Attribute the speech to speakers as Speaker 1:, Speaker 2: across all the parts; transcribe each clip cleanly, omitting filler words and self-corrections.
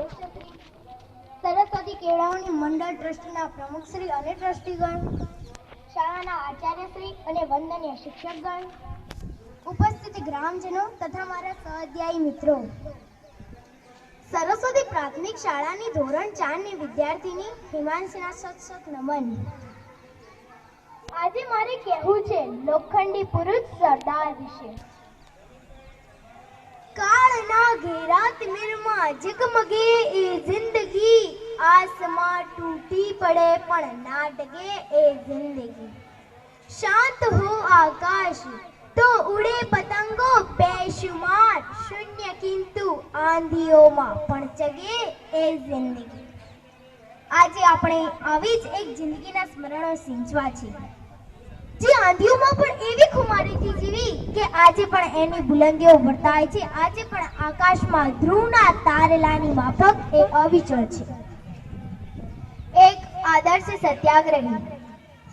Speaker 1: અધ્યક્ષ શ્રી, સરસ્વતી કેળવણી મંડળ ટ્રસ્ટના પ્રમુખ શ્રી અને ટ્રસ્ટીગણ, શાળાના આચાર્યશ્રી અને વંદનીય શિક્ષકગણ, ઉપસ્થિત ગ્રામજનો તથા મારા સહઅધ્યાયી મિત્રો, સરસ્વતી પ્રાથમિક શાળાની ધોરણ 4 ની વિદ્યાર્થીની હિમાંશીના સત નમન। આજે મારે કહેવું છે લોખંડી પુરુષ સરદાર વિશે। કાળના ઘેરા તિમિરમાં ઝગમગે એ જિંદગી, આસમાં તૂટી પડે પણ ના ડગે એ જિંદગી। શાંત હો આકાશ તો ઉડે પતંગો બેશુમાર, શૂન્ય કિંતુ આંધીઓમાં પણ જગે એ જિંદગી। આજે આપણે આવી જ એક જિંદગીના સ્મરણો સિંચવા છે, જે આંધીઓમાં પણ એવી ખુમારીથી જીવી કે આજે પણ એની બુલંદીઓ વર્તાય છે, આજે પણ આકાશમાં ધ્રુવના તારલાની માફક એ અવિચળ છે। એક આદર્શ સત્યાગ્રહી,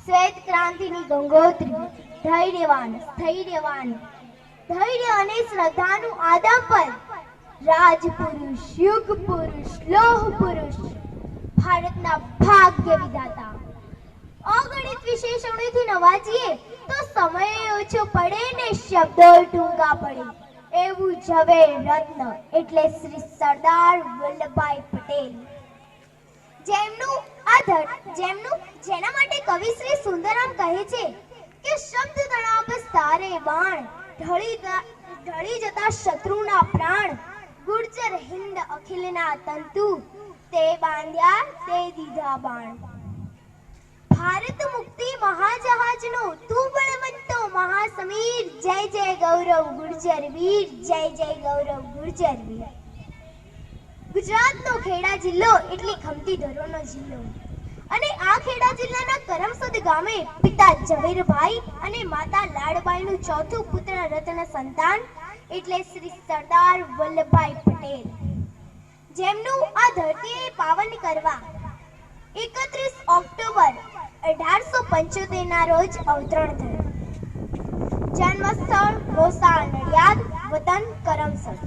Speaker 1: શ્વેત ક્રાંતિની ગંગોત્રી, ધૈર્યવાન, સ્થૈર્યવાન, ધૈર્ય અને શ્રદ્ધાનું આદમપદ, રાજપુરુષ, યુગ પુરુષ, લોહ પુરુષ, ભારતના ભાગ્ય વિધાતા। અગણિત વિશેષણોથી નવાજીએ તો સમય ઓછો પડે ને શબ્દો ટૂંકા પડે, એવું ઝવેર રત્ન એટલે શ્રી સરદાર વલ્લભભાઈ પટેલ, જેના માટે કવિ શ્રી સુંદરામ કહે છે કે શબ્દ તણા બસ તારે બાણ, ઢળી જતા શત્રુના પ્રાણ, ગુર્જર હિન્દ અખિલના તંતુ, તે બાંધ્યા તે દીધા બાણ। ભારત મુક્તિ મહાજહાજનો તું બળવંતો મહાસમીર, જય જય ગૌરવ ગુર્જર વીર, જય જય ગૌરવ ગુર્જર વીર। ગુજરાતનો ખેડા જિલ્લો એટલે ખમતી ધરોનો જિલ્લો, અને આ ખેડા જિલ્લાના કરમસદ ગામે પિતા ઝવેરભાઈ અને માતા લાડબાઈનું ચોથું પુત્ર રત્ન સંતાન એટલે શ્રી સરદાર વલ્લભભાઈ પટેલ, જેમનું આ ધરતીએ પાવન કરવા 31 ઓક્ટોબર 1875 ના રોજ અવતરણ થયું। જન્મસ્થળ મોસાળ નડિયાદ, વતન કરમસદ।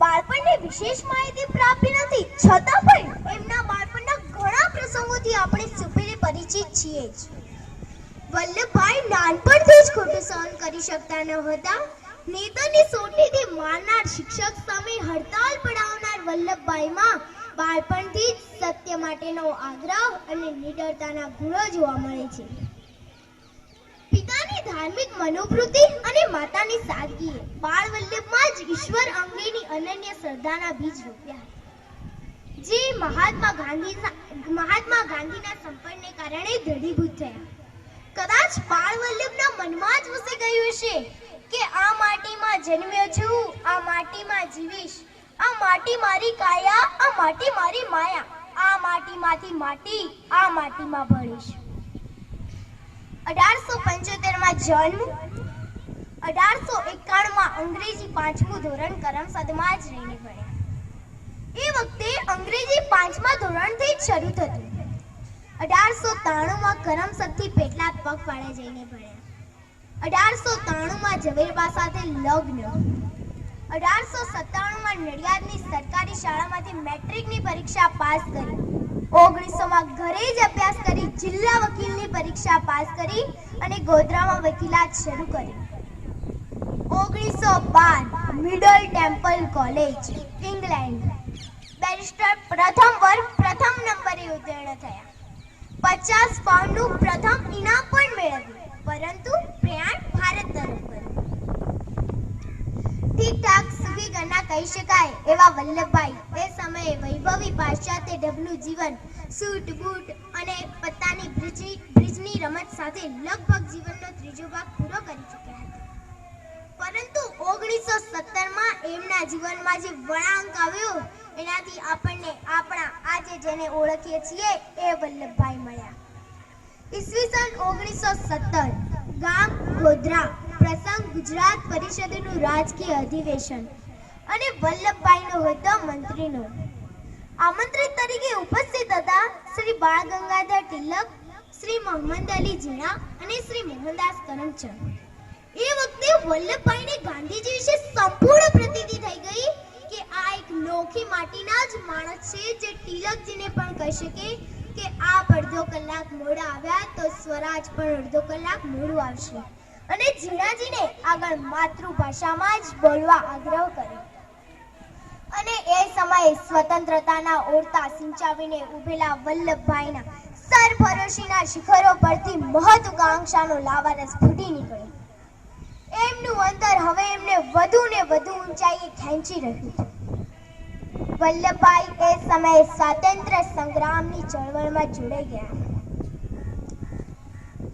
Speaker 1: બાળપણની વિશેષ માહિતી પ્રાપ્ત નથી, છતાં પણ એમના બાળપણના ઘણા પ્રસંગોથી આપણે સુપેરે પરિચિત છીએ જ। વલ્લભભાઈ નાનપણથી જ ખોટું સહન કરી શકતા ન હતા। નેતાની સોટીથી મારનાર શિક્ષક સામે હડતાલ પડાવનાર વલ્લભભાઈમાં બાળપણથી જ સત્ય માટેનો આગ્રહ અને નિડરતાના ગુણો જોવા મળે છે। પિતાની ધાર્મિક મનોવૃત્તિ અને માતાની સાદગીએ બાળ વલ્લભમાં જ ઈશ્વર અંગેની અનન્ય શ્રદ્ધાના બીજ રોપ્યા, જે મહાત્મા ગાંધીના સંપર્કને કારણે દ્રઢીભૂત થયા। કદાચ બાળ વલ્લભના મનમાં જ વસી ગયું હશે કે આ માટીમાં જન્મ્યો છું, આ માટીમાં જીવીશ, આ માટી મારી કાયા, આ માટી મારી માયા, આ માટીમાંથી માટી, આ માટીમાં ભળીશ। 1875 માં જન્મ, 1891 માં અંગ્રેજી 5મું ધોરણ કરમસદમાં જ રહીને ભણ્યા। એ વખતે અંગ્રેજી 5મા ધોરણથી જ શરૂ થતું। 1893 માં કરમસદથી પેટલાદ પગપાળા જઈને ભણ્યા। 1893 માં ઝવેરબા સાથે લગ્ન। 1897 માં નડિયાદની સરકારી શાળામાંથી મેટ્રિકની પરીક્ષા પાસ કરી। 1900 માં ઘરે જ અભ્યાસ કરી જિલ્લા વકીલની પરીક્ષા પાસ કરી અને ગોધરામાં વકીલાત શરૂ કરી। 1912 middle temple college, England, barrister પ્રથમ વર્ગ પ્રથમ નંબરે ઉત્તીર્ણ થયા। 50 પાઉન્ડનું પ્રથમ ઇનામ પણ મેળવ્યું, પરંતુ પ્રયાણ ભારત તરફ કર્યું। ઠીકઠાક સુખીઘરના કહી શકાય એવા વલ્લભભાઈ એ સમયે વૈભવી પાશ્ચાત્ય ઢબનું જીવન, સૂટ બૂટ અને પત્તાની બ્રિજની રમત સાથે લગભગ જીવનનો ત્રીજો ભાગ પૂરો કરી ચૂક્યા હતા। પરંતુ 1917 માં એમના જીવનમાં જે વળાંક આવ્યો એનાથી આપણને આપણા આજે જેને ઓળખીએ છીએ એ વલ્લભભાઈ મળ્યા। ઈસવીસન 1917, ગામ ગોધરા, પ્રસંગ ગુજરાત પરિષદનું રાજકીય અધિવેશન અને વલ્લભભાઈનો હોદ્દો મંત્રીનો। આમંત્રિત તરીકે ઉપસ્થિત હતા શ્રી બાળ ગંગાધર તિલક, શ્રી મોહમ્મદ અલી જીણા અને શ્રી મોહનદાસ કરમચંદ। એ વખતે વલ્લભભાઈને ગાંધીજી વિશે સંપૂર્ણ પ્રતીતિ થઈ ગઈ કે આ આ એક નોખી માટીના જ માણસ છે જે તિલકજીને પણ કહી શકે કે આપ અડધો કલાક મોડા આવ્યા તો સ્વરાજ પણ અડધો કલાક મોડું આવશે અને ઝીણાજીને આગળ માતૃભાષામાં જ બોલવા આગ્રહ કર્યો. અને એ સમયે સ્વતંત્રતાના ઓરતા સિંચાવીને ઉભેલા વલ્લભભાઈના સરફરોશીના શિખરો પરથી મહત્વાકાંક્ષાનો લાવારસ ફૂટી નીકળ્યો. એમનું અંતર હવે એમને વધુ ને વધુ ઊંચાઈએ ખેંચી રહ્યું હતું. વલ્લભભાઈ એ સમયે સ્વાતંત્ર્ય સંગ્રામની ચળવળમાં જોડાઈ ગયા.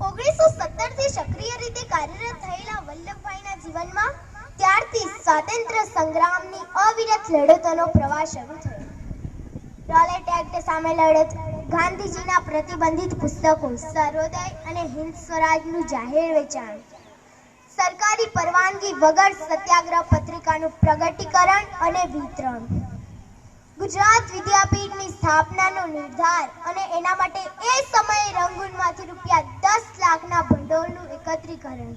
Speaker 1: 1917 થી સક્રિય રીતે કાર્યરત થયેલા વલ્લભભાઈના જીવનમાં ત્યારથી સ્વાતંત્ર્ય સંગ્રામની અવિરત લડતોનો પ્રવાહ શરૂ થયો. રોલેટ એક્ટ સામે લડત, ગાંધીજીના પ્રતિબંધિત પુસ્તકો, સર્વોદય અને હિન્દ સ્વરાજનું જાહેર વેચાણ, સરકારી પરવાનગી વગર સત્યાગ્રહ પત્રિકાનું પ્રગટીકરણ અને વિતરણ, ગુજરાત વિદ્યાપીઠની સ્થાપનાનો નિર્ધાર અને એના માટે એ સમયે રંગૂનમાંથી ₹10 લાખના ભંડોળનું એકત્રીકરણ,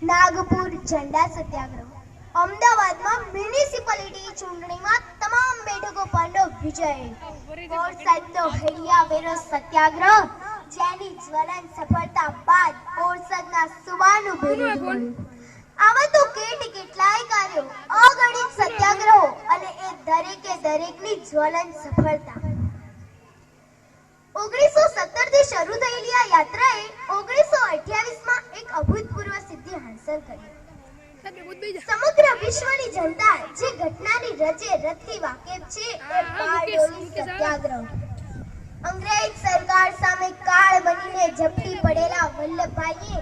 Speaker 1: નાગપુર ઝંડા સત્યાગ્રહ, અમદાવાદમાં મ્યુનિસિપાલિટી ચૂંટણીમાં તમામ બેઠકો પરનો વિજય, બોરસદનો હૈયાવેરો સત્યાગ્રહ જેની જ્વલંત સફળતા બાદ બોરસદના સુબાનું બિરુદ મળ્યું. આવા તો કેટલાય કાર્યો, અગણિત સત્યાગ્રહો અને એ દરેકની જ્વલંત સફળતા. 1917 થી શરૂ થયેલી આ યાત્રાએ 1928માં એક અભૂતપૂર્વ સિદ્ધિ હાંસલ કરી. સમગ્ર વિશ્વની જનતા જે ઘટનાની રચે રચથી વાકેફ છે એ બારડોલી સત્યાગ્રહ. અંગ્રેજ સરકાર સામે કાળ બનીને ઝપટી પડેલા વલ્લભભાઈએ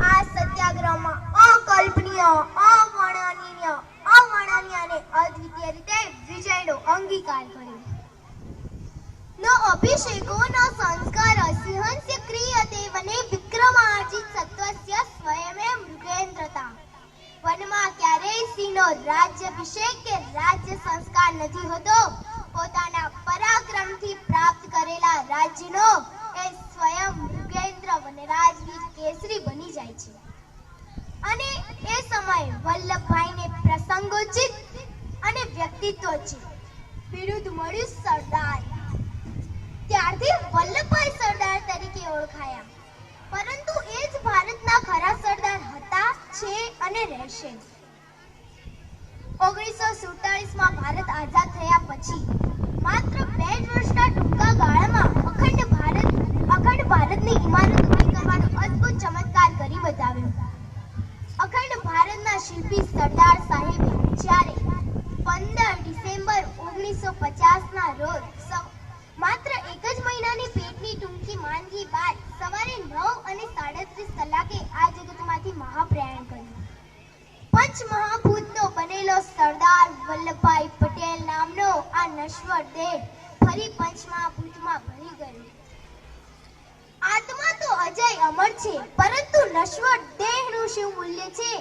Speaker 1: આ સત્યાગ્રહમાં અકલ્પનીય, અવર્ણનીય અને અદ્વિતીય રીતે વિજયનો અંગીકાર કર્યો. ન અભિષેકો ન સંસ્કાર સિંહસ્ય ક્રિયતે વને વિક્રમાર્જિત સત્વસ્ય સ્વયમેવ મૃગેન્દ્રતા. વનમાં ક્યારેય સિંહનો રાજ્યાભિષેક કે રાજ્ય સંસ્કાર નથી હોતો. પોતાના પરાક્રમથી પ્રાપ્ત કરેલા રાજ્યનો એ સ્વયં મૃગેન્દ્ર વનરાજવીર કેસરી બની જાય છે. અને એ સમયે વલ્લભભાઈને પ્રસંગોચિત અને વ્યક્તિત્વોચિત બિરુદ મળ્યું સરદાર. ત્યારથી વલ્લભભાઈ સરદાર તરીકે ઓળખાયા. પરંતુ એ જ ભારતના ખરા સરદાર હતા, છે અને રહેશે. 1947માં ભારત આઝાદ થયા પછી માત્ર 2 જ વર્ષના ટૂંકા ગાળામાં અખંડ ભારતની ઇમારત ઊભી કરવાનો અદ્ભુત ચમત્કાર કરી બતાવ્યો. અખંડ ભારતના શિલ્પી સરદાર સાહેબે જ્યારે 15 ડિસેમ્બર 1950ના રોજ માત્ર 1 જ મહિનાની પેટની ટૂંકી માંદગી બાદ સવારે 9:37 કલાકે આ જગતમાંથી મહાપ્રયાણ કર્યું. પંચમહાભૂતનો બનેલો સરદાર વલ્લભભાઈ પટેલ નામનો આ નશ્વર દેહ ફરી પંચમહાભૂતમાં ભળી ગયો. આત્મા તો અજય અમર છે, પરંતુ નશ્વર દેહનું શું મૂલ્ય છે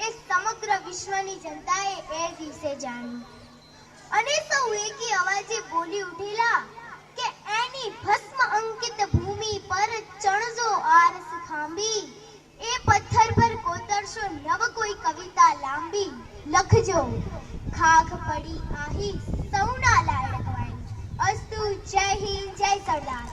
Speaker 1: એ સમગ્ર વિશ્વની જનતાએ એ દિવસે જાણ્યું. અને સૌ એકી અવાજે બોલી ઉઠેલા કે એની ભસ્મ અંકિત ભૂમિ પર ચણજો આરસ ખાંબી, એ પથ્થર પર કોતરશો નવ કોઈ કવિતા લાંબી, લખજો ખાખ પડી આહી સૌના લાડકવાઈ. અસ્તુ. જય હિન્દ, જય સરદાર.